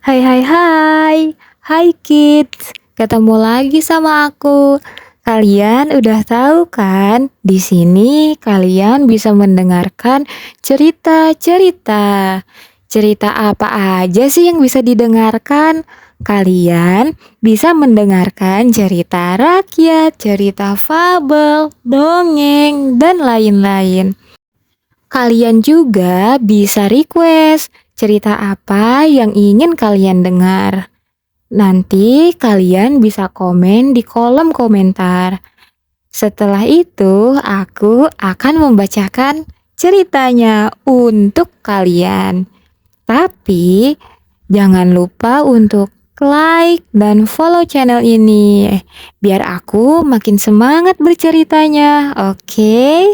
Hai hai hai. Hai kids. Ketemu lagi sama aku. Kalian udah tahu kan? Di sini kalian bisa mendengarkan cerita-cerita. Cerita apa aja sih yang bisa didengarkan? Kalian bisa mendengarkan cerita rakyat, cerita fabel, dongeng, dan lain-lain. Kalian juga bisa request cerita apa yang ingin kalian dengar. Nanti kalian bisa komen di kolom komentar. Setelah itu, aku akan membacakan ceritanya untuk kalian. Tapi jangan lupa untuk like dan follow channel ini biar aku makin semangat berceritanya. Oke?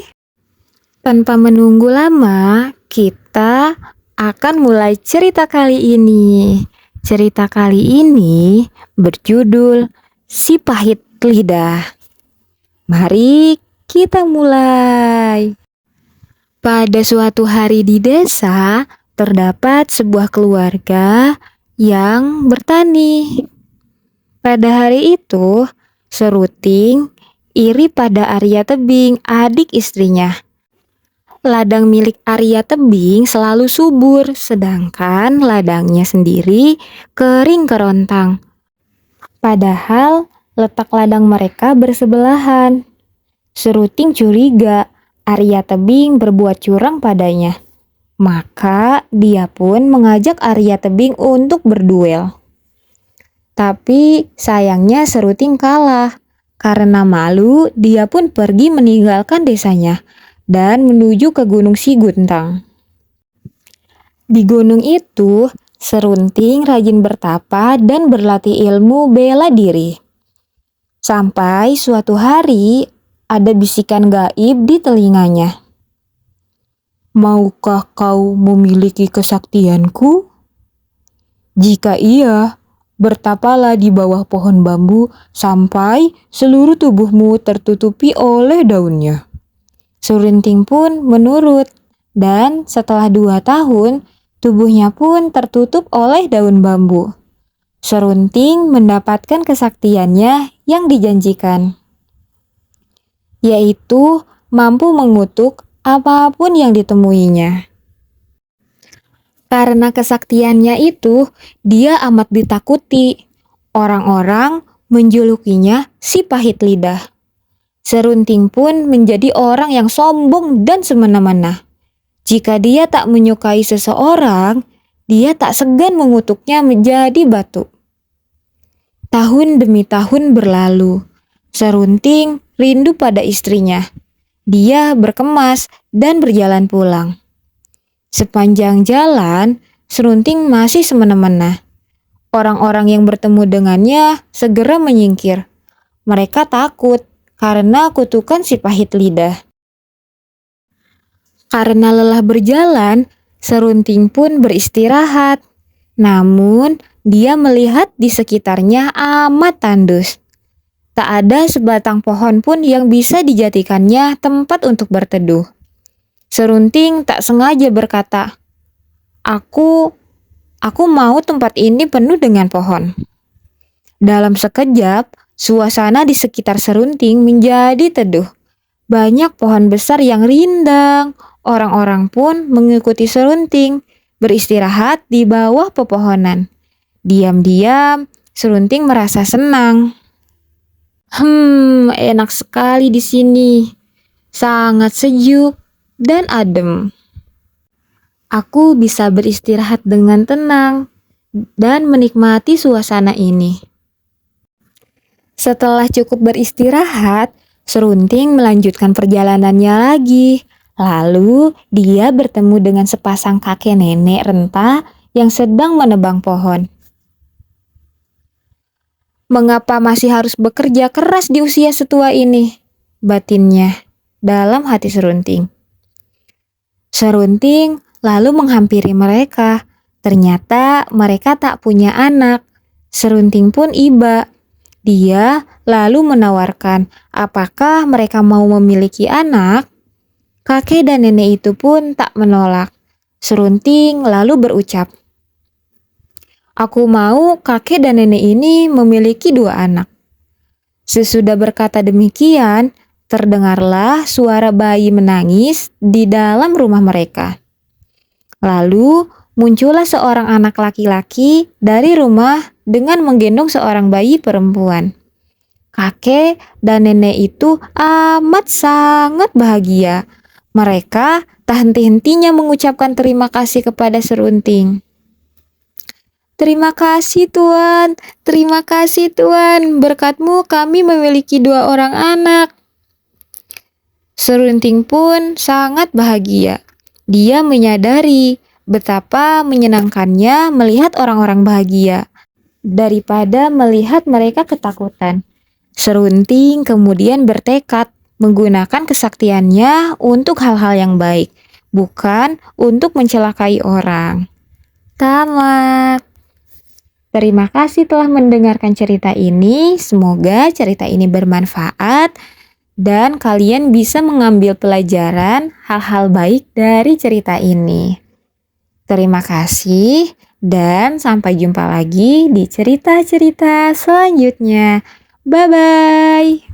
Tanpa menunggu lama, kita akan mulai cerita kali ini. Cerita kali ini berjudul Si Pahit Lidah. Mari kita mulai. Pada suatu hari di desa, terdapat sebuah keluarga yang bertani. Pada hari itu, Seruting iri pada Arya Tebing, adik istrinya. Ladang milik Arya Tebing selalu subur, sedangkan ladangnya sendiri kering kerontang. Padahal letak ladang mereka bersebelahan. Seruting curiga Arya Tebing berbuat curang padanya. Maka dia pun mengajak Arya Tebing untuk berduel. Tapi sayangnya Seruting kalah. Karena malu, dia pun pergi meninggalkan desanya dan menuju ke Gunung Siguntang. Di gunung itu, Serunting rajin bertapa dan berlatih ilmu bela diri. Sampai suatu hari, ada bisikan gaib di telinganya. "Maukah kau memiliki kesaktianku? Jika iya, bertapalah di bawah pohon bambu sampai seluruh tubuhmu tertutupi oleh daunnya." Serunting pun menurut, dan setelah 2 tahun, tubuhnya pun tertutup oleh daun bambu. Serunting mendapatkan kesaktiannya yang dijanjikan, yaitu mampu mengutuk apapun yang ditemuinya. Karena kesaktiannya itu, dia amat ditakuti. Orang-orang menjulukinya si pahit lidah. Serunting pun menjadi orang yang sombong dan semena-mena. Jika dia tak menyukai seseorang, dia tak segan mengutuknya menjadi batu. Tahun demi tahun berlalu. Serunting rindu pada istrinya. Dia berkemas dan berjalan pulang. Sepanjang jalan, Serunting masih semena-mena. Orang-orang yang bertemu dengannya segera menyingkir. Mereka takut karena kutukan si pahit lidah. Karena lelah berjalan, Serunting pun beristirahat. Namun, dia melihat di sekitarnya amat tandus. Tak ada sebatang pohon pun yang bisa dijadikannya tempat untuk berteduh. Serunting tak sengaja berkata, Aku mau tempat ini penuh dengan pohon." Dalam sekejap, suasana di sekitar Serunting menjadi teduh. Banyak pohon besar yang rindang. Orang-orang pun mengikuti Serunting beristirahat di bawah pepohonan. Diam-diam, Serunting merasa senang. Enak sekali di sini. Sangat sejuk dan adem. Aku bisa beristirahat dengan tenang dan menikmati suasana ini. Setelah cukup beristirahat, Serunting melanjutkan perjalanannya lagi. Lalu dia bertemu dengan sepasang kakek nenek renta yang sedang menebang pohon. "Mengapa masih harus bekerja keras di usia setua ini?" batinnya dalam hati Serunting. Serunting lalu menghampiri mereka. Ternyata mereka tak punya anak. Serunting pun iba. Dia lalu menawarkan apakah mereka mau memiliki anak. Kakek dan nenek itu pun tak menolak. Serunting lalu berucap, Aku mau kakek dan nenek ini memiliki 2 anak. Sesudah berkata demikian, terdengarlah suara bayi menangis di dalam rumah mereka. Lalu muncullah seorang anak laki-laki dari rumah dengan menggendong seorang bayi perempuan. Kakek dan nenek itu amat sangat bahagia. Mereka tak henti-hentinya mengucapkan terima kasih kepada serunting. Terima kasih Tuan, terima kasih Tuan, berkatmu kami memiliki 2 orang anak. Serunting pun sangat bahagia. Dia menyadari betapa menyenangkannya melihat orang-orang bahagia daripada melihat mereka ketakutan. Serunting kemudian bertekad menggunakan kesaktiannya untuk hal-hal yang baik, bukan untuk mencelakai orang. Tamat. Terima kasih telah mendengarkan cerita ini. Semoga cerita ini bermanfaat dan kalian bisa mengambil pelajaran hal-hal baik dari cerita ini. Terima kasih dan sampai jumpa lagi di cerita-cerita selanjutnya. Bye-bye.